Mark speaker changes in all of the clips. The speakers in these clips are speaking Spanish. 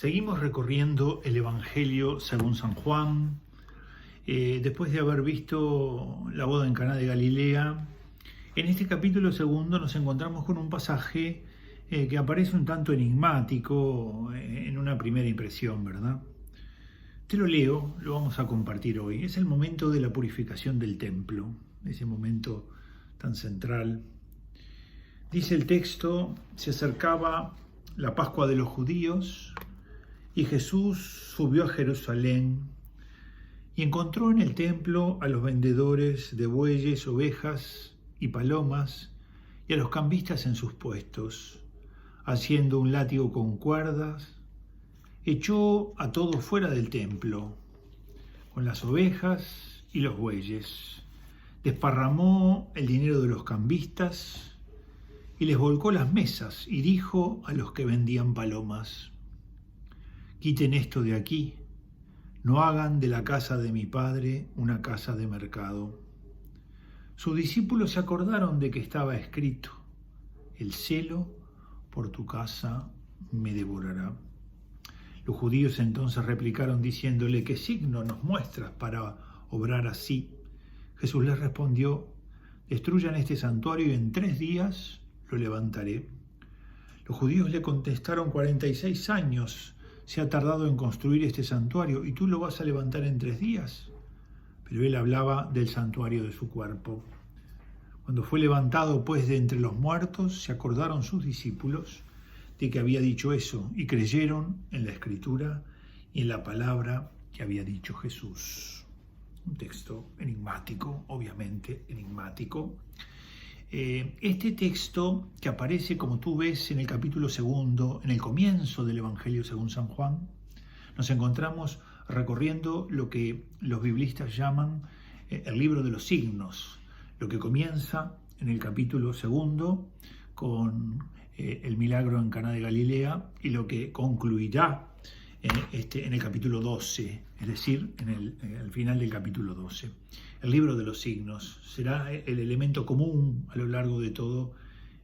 Speaker 1: Seguimos recorriendo el Evangelio según San Juan. Después de haber visto la boda en Caná de Galilea, en este capítulo segundo nos encontramos con un pasaje que aparece un tanto enigmático en una primera impresión, ¿verdad? Te lo leo, lo vamos a compartir hoy. Es el momento de la purificación del templo, ese momento tan central. Dice el texto: se acercaba la Pascua de los judíos y Jesús subió a Jerusalén y encontró en el templo a los vendedores de bueyes, ovejas y palomas y a los cambistas en sus puestos. Haciendo un látigo con cuerdas, echó a todos fuera del templo, con las ovejas y los bueyes. Desparramó el dinero de los cambistas y les volcó las mesas y dijo a los que vendían palomas: quiten esto de aquí, no hagan de la casa de mi padre una casa de mercado. Sus discípulos se acordaron de que estaba escrito: el celo por tu casa me devorará. Los judíos entonces replicaron diciéndole: ¿qué signo nos muestras para obrar así? Jesús les respondió: destruyan este santuario y en 3 días lo levantaré. Los judíos le contestaron: 46 años se ha tardado en construir este santuario y tú lo vas a levantar en 3 días. Pero él hablaba del santuario de su cuerpo. Cuando fue levantado pues de entre los muertos, se acordaron sus discípulos de que había dicho eso y creyeron en la Escritura y en la palabra que había dicho Jesús. Un texto enigmático, obviamente enigmático. Este texto que aparece, como tú ves, en el capítulo segundo, en el comienzo del Evangelio según San Juan, nos encontramos recorriendo lo que los biblistas llaman el libro de los signos, lo que comienza en el capítulo segundo con el milagro en Caná de Galilea y lo que concluirá en el capítulo 12, es decir, al final del capítulo 12. El libro de los signos será el elemento común a lo largo de todos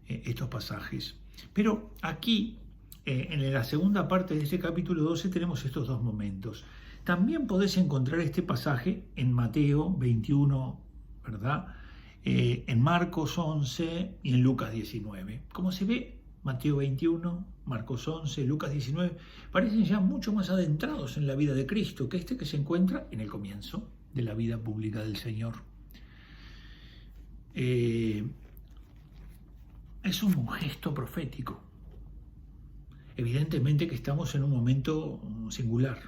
Speaker 1: estos pasajes. Pero aquí, en la segunda parte de este capítulo 12, tenemos estos 2 momentos. También podés encontrar este pasaje en Mateo 21, ¿verdad? En Marcos 11 y en Lucas 19. Como se ve, Mateo 21, Marcos 11, Lucas 19 parecen ya mucho más adentrados en la vida de Cristo que este que se encuentra en el comienzo de la vida pública del Señor. Es un gesto profético. Evidentemente que estamos en un momento singular.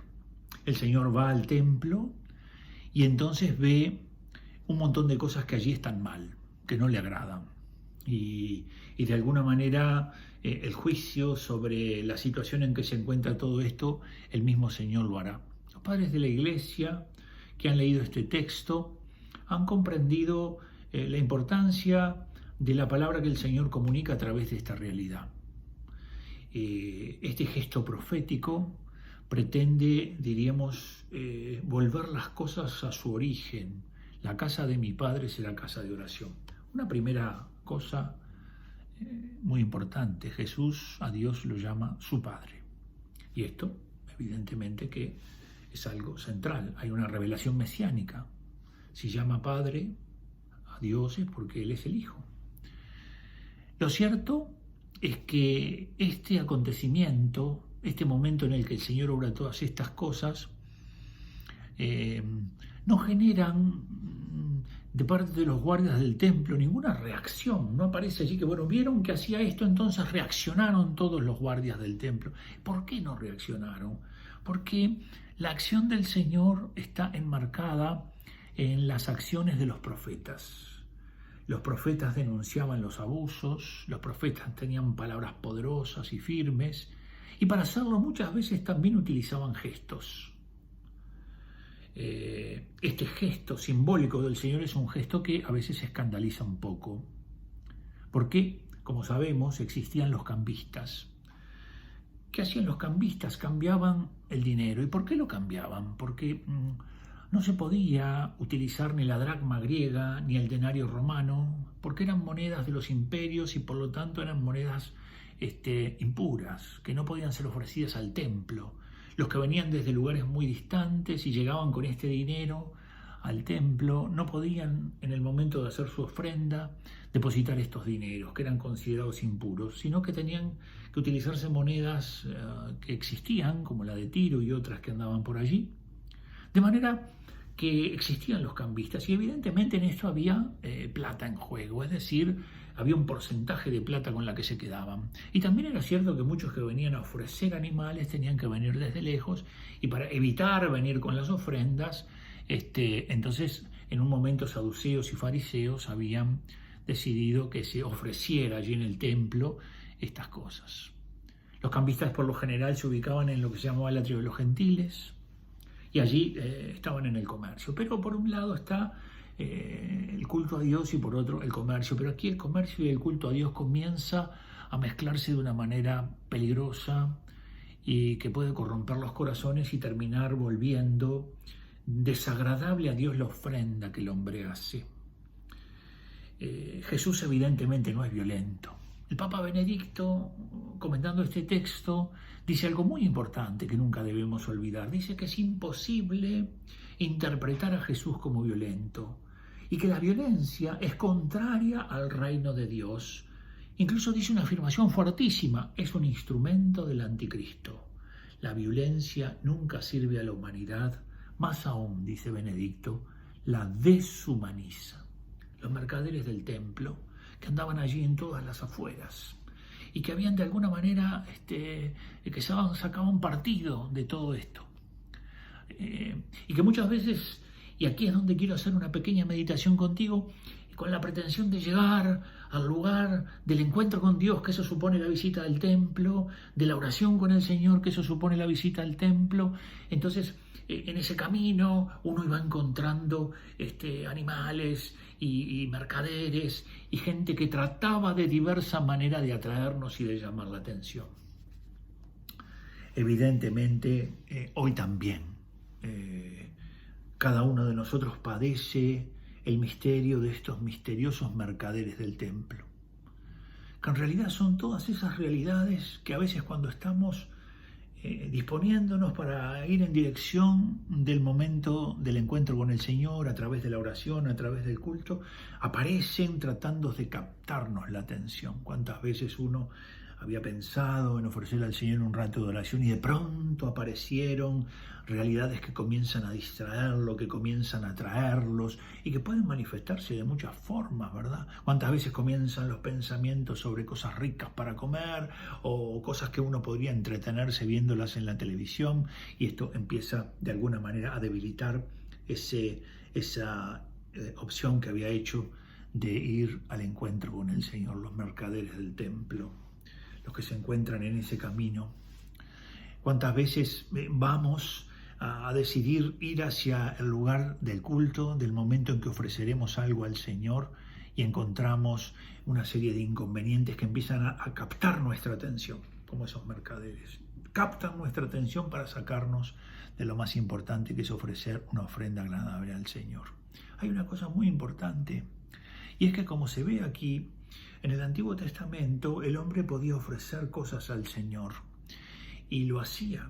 Speaker 1: El Señor va al templo y entonces ve un montón de cosas que allí están mal, que no le agradan. Y de alguna manera el juicio sobre la situación en que se encuentra todo esto, el mismo Señor lo hará. Los padres de la Iglesia que han leído este texto han comprendido la importancia de la palabra que el Señor comunica a través de esta realidad. Este gesto profético pretende, diríamos, volver las cosas a su origen. La casa de mi Padre será casa de oración. Una primera cosa muy importante: Jesús a Dios lo llama su Padre. Y esto, evidentemente, que es algo central. Hay una revelación mesiánica. Si llama Padre a Dios es porque Él es el Hijo. Lo cierto es que este acontecimiento, este momento en el que el Señor obra todas estas cosas, no generan de parte de los guardias del templo ninguna reacción. No aparece allí que, bueno, vieron que hacía esto, entonces reaccionaron todos los guardias del templo. ¿Por qué no reaccionaron? Porque la acción del Señor está enmarcada en las acciones de los profetas. Los profetas denunciaban los abusos, los profetas tenían palabras poderosas y firmes, y para hacerlo muchas veces también utilizaban gestos. Este gesto simbólico del Señor es un gesto que a veces escandaliza un poco, porque, como sabemos, existían los cambistas. ¿Qué hacían los cambistas? Cambiaban el dinero. ¿Y por qué lo cambiaban? Porque no se podía utilizar ni la dracma griega ni el denario romano, porque eran monedas de los imperios y por lo tanto eran monedas impuras, que no podían ser ofrecidas al templo. Los que venían desde lugares muy distantes y llegaban con este dinero al templo no podían, en el momento de hacer su ofrenda, depositar estos dineros, que eran considerados impuros, sino que tenían que utilizarse monedas que existían, como la de Tiro y otras que andaban por allí, de manera que existían los cambistas y evidentemente en esto había plata en juego, es decir, había un porcentaje de plata con la que se quedaban. Y también era cierto que muchos que venían a ofrecer animales tenían que venir desde lejos y para evitar venir con las ofrendas, entonces en un momento saduceos y fariseos habían decidido que se ofreciera allí en el templo estas cosas. Los cambistas por lo general se ubicaban en lo que se llamaba el atrio de los gentiles y allí estaban en el comercio. Pero por un lado está el culto a Dios y por otro el comercio. Pero aquí el comercio y el culto a Dios comienza a mezclarse de una manera peligrosa y que puede corromper los corazones y terminar volviendo desagradable a Dios la ofrenda que el hombre hace. Jesús evidentemente no es violento. El Papa Benedicto, comentando este texto, dice algo muy importante que nunca debemos olvidar. Dice que es imposible interpretar a Jesús como violento y que la violencia es contraria al reino de Dios. Incluso dice una afirmación fuertísima: es un instrumento del anticristo. La violencia nunca sirve a la humanidad, más aún, dice Benedicto, la deshumaniza. Los mercaderes del templo, que andaban allí en todas las afueras y que habían de alguna manera, que sacaban partido de todo esto. Y que muchas veces, y aquí es donde quiero hacer una pequeña meditación contigo, con la pretensión de llegar al lugar del encuentro con Dios, que eso supone la visita al templo, de la oración con el Señor, que eso supone la visita al templo. Entonces, en ese camino uno iba encontrando animales y mercaderes y gente que trataba de diversa manera de atraernos y de llamar la atención. Evidentemente, hoy también cada uno de nosotros padece el misterio de estos misteriosos mercaderes del templo, que en realidad son todas esas realidades que a veces cuando estamos disponiéndonos para ir en dirección del momento del encuentro con el Señor, a través de la oración, a través del culto, aparecen tratando de captarnos la atención. ¿Cuántas veces uno había pensado en ofrecerle al Señor un rato de oración y de pronto aparecieron realidades que comienzan a distraerlo, que comienzan a atraerlos y que pueden manifestarse de muchas formas, ¿verdad? ¿Cuántas veces comienzan los pensamientos sobre cosas ricas para comer o cosas que uno podría entretenerse viéndolas en la televisión? Y esto empieza de alguna manera a debilitar esa opción que había hecho de ir al encuentro con el Señor, los mercaderes del templo, los que se encuentran en ese camino. ¿Cuántas veces vamos a decidir ir hacia el lugar del culto, del momento en que ofreceremos algo al Señor y encontramos una serie de inconvenientes que empiezan a captar nuestra atención, como esos mercaderes? Captan nuestra atención para sacarnos de lo más importante, que es ofrecer una ofrenda agradable al Señor. Hay una cosa muy importante, y es que, como se ve aquí, en el Antiguo Testamento el hombre podía ofrecer cosas al Señor y lo hacía.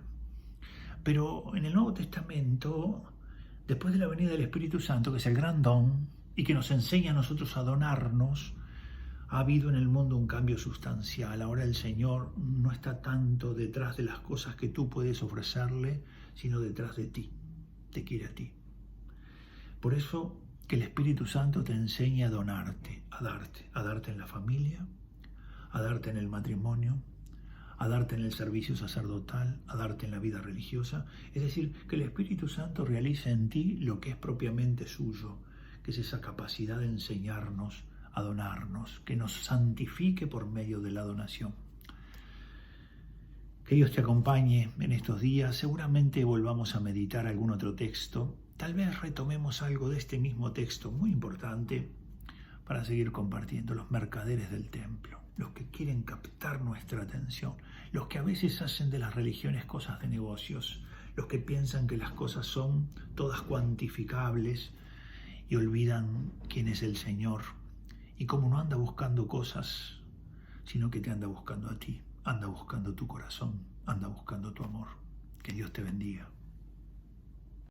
Speaker 1: Pero en el Nuevo Testamento, después de la venida del Espíritu Santo, que es el gran don y que nos enseña a nosotros a donarnos, ha habido en el mundo un cambio sustancial. Ahora el Señor no está tanto detrás de las cosas que tú puedes ofrecerle, sino detrás de ti. Te quiere a ti. Por eso que el Espíritu Santo te enseña a donarte, a darte en la familia, a darte en el matrimonio, a darte en el servicio sacerdotal, a darte en la vida religiosa. Es decir, que el Espíritu Santo realice en ti lo que es propiamente suyo, que es esa capacidad de enseñarnos a donarnos, que nos santifique por medio de la donación. Que Dios te acompañe en estos días. Seguramente volvamos a meditar algún otro texto. Tal vez retomemos algo de este mismo texto muy importante para seguir compartiendo. Los mercaderes del templo, los que quieren captar nuestra atención, los que a veces hacen de las religiones cosas de negocios, los que piensan que las cosas son todas cuantificables y olvidan quién es el Señor. Y como no anda buscando cosas, sino que te anda buscando a ti, anda buscando tu corazón, anda buscando tu amor. Que Dios te bendiga.